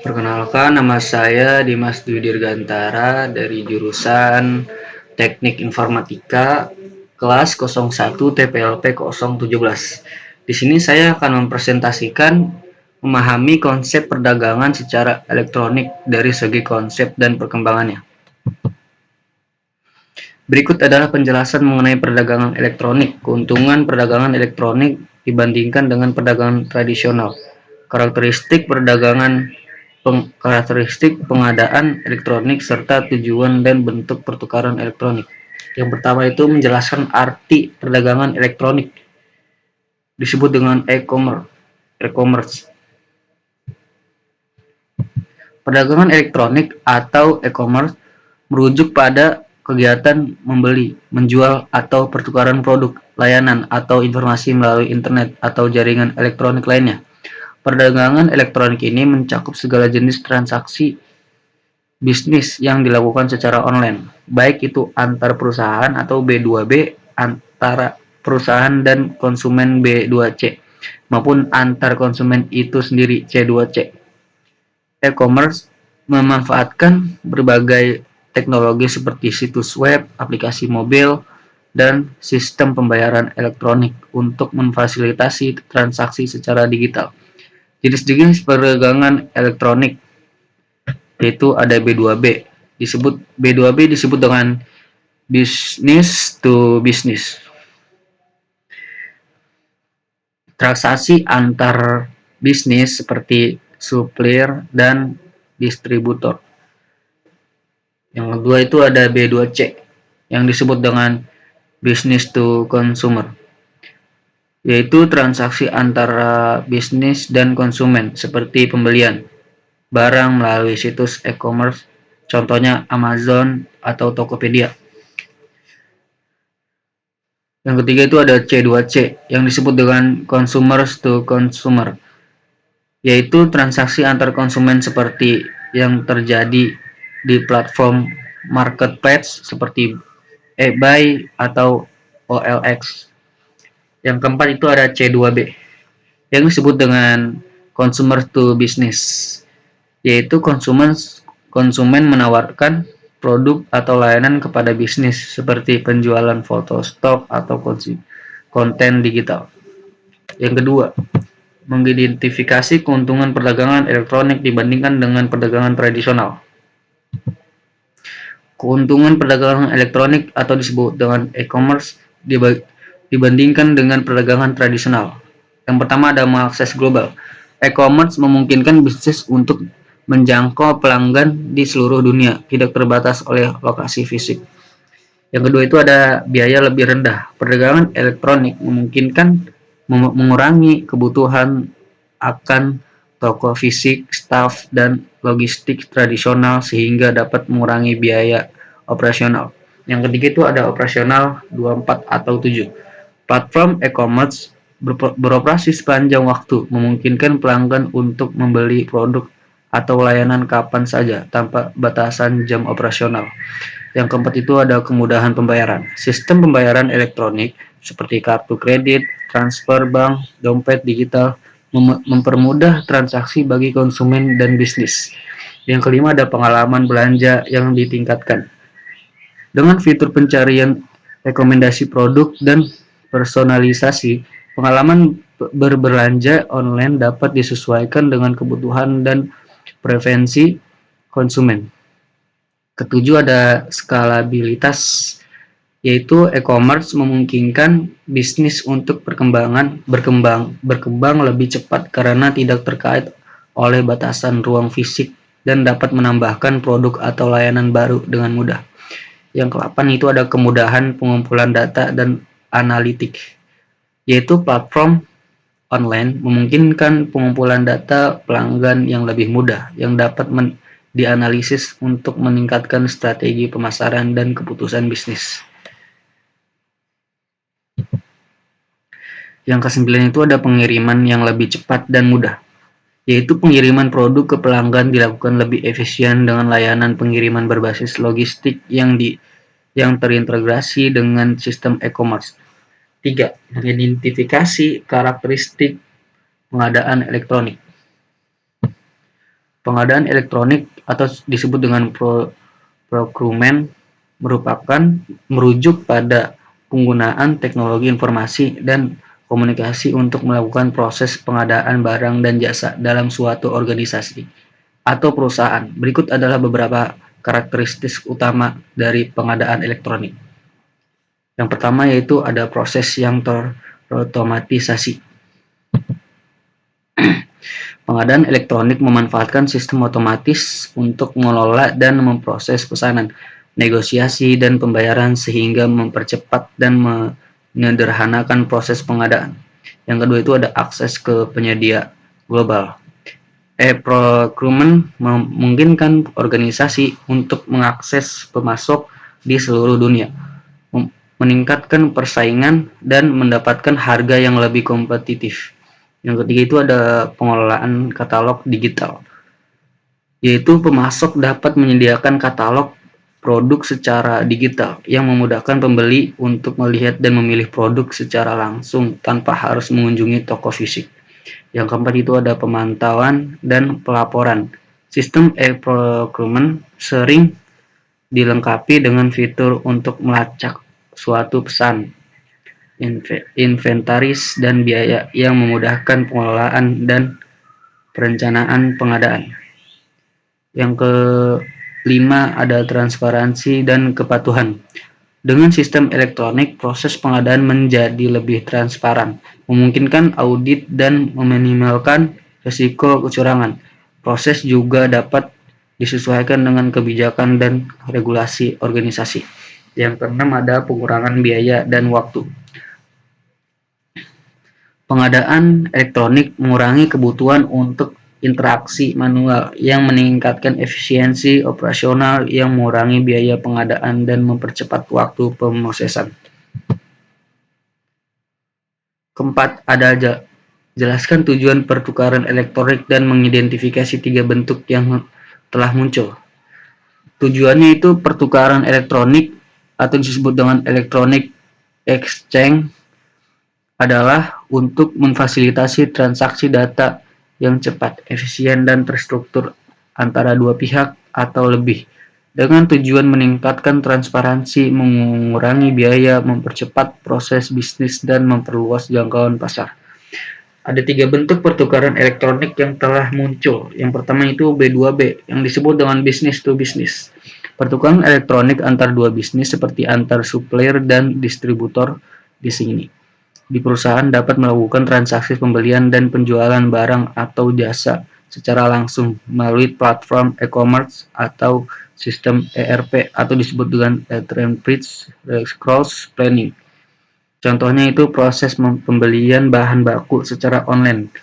Perkenalkan, nama saya Dimas Dwi Dirgantara dari jurusan Teknik Informatika kelas 01 TPLP 017. Di sini saya akan mempresentasikan memahami konsep perdagangan secara elektronik dari segi konsep dan perkembangannya. Berikut adalah penjelasan mengenai perdagangan elektronik, keuntungan perdagangan elektronik dibandingkan dengan perdagangan tradisional, karakteristik pengadaan elektronik serta tujuan dan bentuk pertukaran elektronik. Yang pertama itu menjelaskan arti perdagangan elektronik, disebut dengan e-commerce. Perdagangan elektronik atau e-commerce merujuk pada kegiatan membeli, menjual, atau pertukaran produk, layanan, atau informasi melalui internet atau jaringan elektronik lainnya. Perdagangan elektronik ini mencakup segala jenis transaksi bisnis yang dilakukan secara online, baik itu antar perusahaan atau B2B, antara perusahaan dan konsumen B2C, maupun antar konsumen itu sendiri C2C. E-commerce memanfaatkan berbagai teknologi seperti situs web, aplikasi mobil, dan sistem pembayaran elektronik untuk memfasilitasi transaksi secara digital. Jenis-jenis perdagangan elektronik yaitu ada B2B. B2B disebut dengan business to business. Transaksi antar bisnis seperti supplier dan distributor. Yang kedua itu ada B2C yang disebut dengan business to consumer, yaitu transaksi antara bisnis dan konsumen seperti pembelian barang melalui situs e-commerce, contohnya Amazon atau Tokopedia. Yang ketiga itu ada C2C yang disebut dengan consumer to consumer, yaitu transaksi antar konsumen seperti yang terjadi di platform marketplace seperti eBay atau OLX. Yang keempat itu ada C2B yang disebut dengan consumer to business, yaitu konsumen menawarkan produk atau layanan kepada bisnis seperti penjualan foto stok atau konten digital. Yang kedua, mengidentifikasi keuntungan perdagangan elektronik dibandingkan dengan perdagangan tradisional. Keuntungan perdagangan elektronik atau disebut dengan e-commerce dibandingkan dengan perdagangan tradisional. Yang pertama ada mengakses global. E-commerce memungkinkan bisnis untuk menjangkau pelanggan di seluruh dunia, tidak terbatas oleh lokasi fisik. Yang kedua itu ada biaya lebih rendah. Perdagangan elektronik memungkinkan mengurangi kebutuhan akan toko fisik, staf, dan logistik tradisional sehingga dapat mengurangi biaya operasional. Yang ketiga itu ada operasional 24 atau 7. Platform e-commerce beroperasi sepanjang waktu, memungkinkan pelanggan untuk membeli produk atau layanan kapan saja tanpa batasan jam operasional. Yang keempat itu ada kemudahan pembayaran. Sistem pembayaran elektronik seperti kartu kredit, transfer bank, dompet digital mempermudah transaksi bagi konsumen dan bisnis. Yang kelima ada pengalaman belanja yang ditingkatkan. Dengan fitur pencarian rekomendasi produk dan personalisasi, pengalaman berbelanja online dapat disesuaikan dengan kebutuhan dan preferensi konsumen. Ketujuh ada skalabilitas, yaitu e-commerce memungkinkan bisnis untuk berkembang lebih cepat karena tidak terkait oleh batasan ruang fisik dan dapat menambahkan produk atau layanan baru dengan mudah. Yang ke-8 itu ada kemudahan pengumpulan data dan analitik, yaitu platform online memungkinkan pengumpulan data pelanggan yang lebih mudah yang dapat dianalisis untuk meningkatkan strategi pemasaran dan keputusan bisnis. Yang ke-9 itu ada pengiriman yang lebih cepat dan mudah, yaitu pengiriman produk ke pelanggan dilakukan lebih efisien dengan layanan pengiriman berbasis logistik yang terintegrasi dengan sistem e-commerce. 3. Mengidentifikasi karakteristik pengadaan elektronik. Pengadaan elektronik atau disebut dengan procurement merujuk pada penggunaan teknologi informasi dan komunikasi untuk melakukan proses pengadaan barang dan jasa dalam suatu organisasi atau perusahaan. Berikut adalah beberapa karakteristik utama dari pengadaan elektronik. Yang pertama yaitu ada proses yang terotomatisasi. Pengadaan elektronik memanfaatkan sistem otomatis untuk mengelola dan memproses pesanan, negosiasi, dan pembayaran sehingga mempercepat dan menyederhanakan proses pengadaan. Yang kedua itu ada akses ke penyedia global. E-procurement memungkinkan organisasi untuk mengakses pemasok di seluruh dunia, meningkatkan persaingan, dan mendapatkan harga yang lebih kompetitif. Yang ketiga itu ada pengelolaan katalog digital, yaitu pemasok dapat menyediakan katalog produk secara digital yang memudahkan pembeli untuk melihat dan memilih produk secara langsung tanpa harus mengunjungi toko fisik. Yang keempat itu ada pemantauan dan pelaporan. Sistem e-procurement sering dilengkapi dengan fitur untuk melacak suatu pesan, inventaris, dan biaya yang memudahkan pengelolaan dan perencanaan pengadaan. Yang kelima ada transparansi dan kepatuhan. Dengan sistem elektronik, proses pengadaan menjadi lebih transparan, memungkinkan audit dan meminimalkan risiko kecurangan. Proses juga dapat disesuaikan dengan kebijakan dan regulasi organisasi. Yang keenam ada pengurangan biaya dan waktu. Pengadaan elektronik mengurangi kebutuhan untuk interaksi manual yang meningkatkan efisiensi operasional, yang mengurangi biaya pengadaan dan mempercepat waktu pemrosesan. Keempat, ada jelaskan tujuan pertukaran elektronik dan mengidentifikasi 3 bentuk yang telah muncul. Tujuannya itu pertukaran elektronik atau disebut dengan electronic exchange adalah untuk memfasilitasi transaksi data yang cepat, efisien, dan terstruktur antara dua pihak atau lebih, dengan tujuan meningkatkan transparansi, mengurangi biaya, mempercepat proses bisnis, dan memperluas jangkauan pasar. Ada 3 bentuk pertukaran elektronik yang telah muncul. Yang pertama itu B2B, yang disebut dengan business to business. Pertukaran elektronik antar dua bisnis seperti antar supplier dan distributor di sini. Di perusahaan dapat melakukan transaksi pembelian dan penjualan barang atau jasa secara langsung melalui platform e-commerce atau sistem ERP atau disebut dengan Enterprise Resource Planning. Contohnya itu proses pembelian bahan baku secara online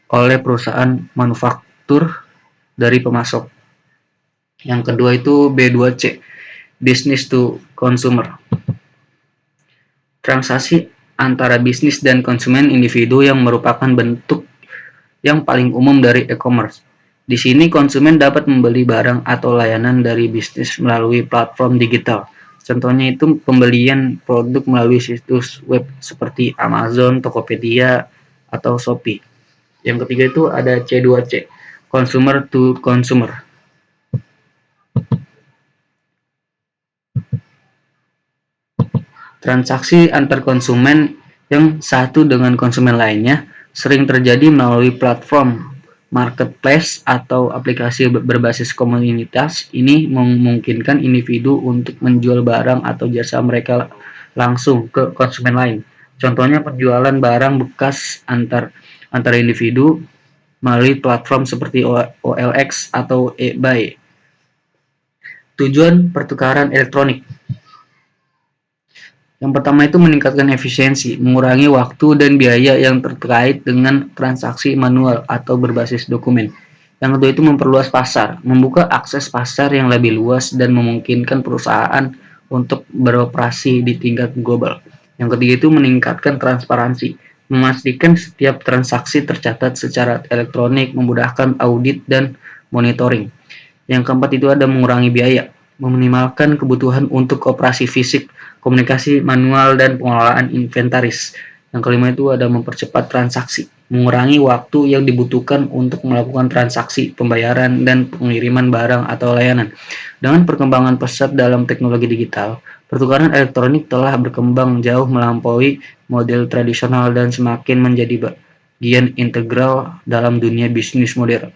oleh perusahaan manufaktur dari pemasok. Yang kedua itu B2C, Business to Consumer. Transaksi antara bisnis dan konsumen individu yang merupakan bentuk yang paling umum dari e-commerce. Di sini konsumen dapat membeli barang atau layanan dari bisnis melalui platform digital. Contohnya itu pembelian produk melalui situs web seperti Amazon, Tokopedia, atau Shopee. Yang ketiga itu ada C2C, Consumer to Consumer. Transaksi antar konsumen yang satu dengan konsumen lainnya sering terjadi melalui platform marketplace atau aplikasi berbasis komunitas. Ini memungkinkan individu untuk menjual barang atau jasa mereka langsung ke konsumen lain. Contohnya penjualan barang bekas antar individu melalui platform seperti OLX atau eBay. Tujuan pertukaran elektronik. Yang pertama itu meningkatkan efisiensi, mengurangi waktu dan biaya yang terkait dengan transaksi manual atau berbasis dokumen. Yang kedua itu memperluas pasar, membuka akses pasar yang lebih luas dan memungkinkan perusahaan untuk beroperasi di tingkat global. Yang ketiga itu meningkatkan transparansi, memastikan setiap transaksi tercatat secara elektronik, memudahkan audit dan monitoring. Yang keempat itu ada mengurangi biaya, meminimalkan kebutuhan untuk operasi fisik, komunikasi manual, dan pengelolaan inventaris. Yang kelima itu ada mempercepat transaksi, mengurangi waktu yang dibutuhkan untuk melakukan transaksi, pembayaran, dan pengiriman barang atau layanan. Dengan perkembangan pesat dalam teknologi digital, pertukaran elektronik telah berkembang jauh melampaui model tradisional dan semakin menjadi bagian integral dalam dunia bisnis modern.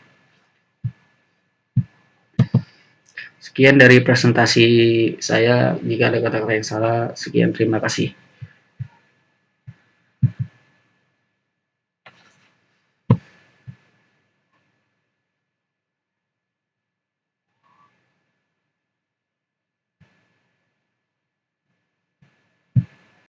Sekian dari presentasi saya. Jika ada kata-kata yang salah, sekian, terima kasih.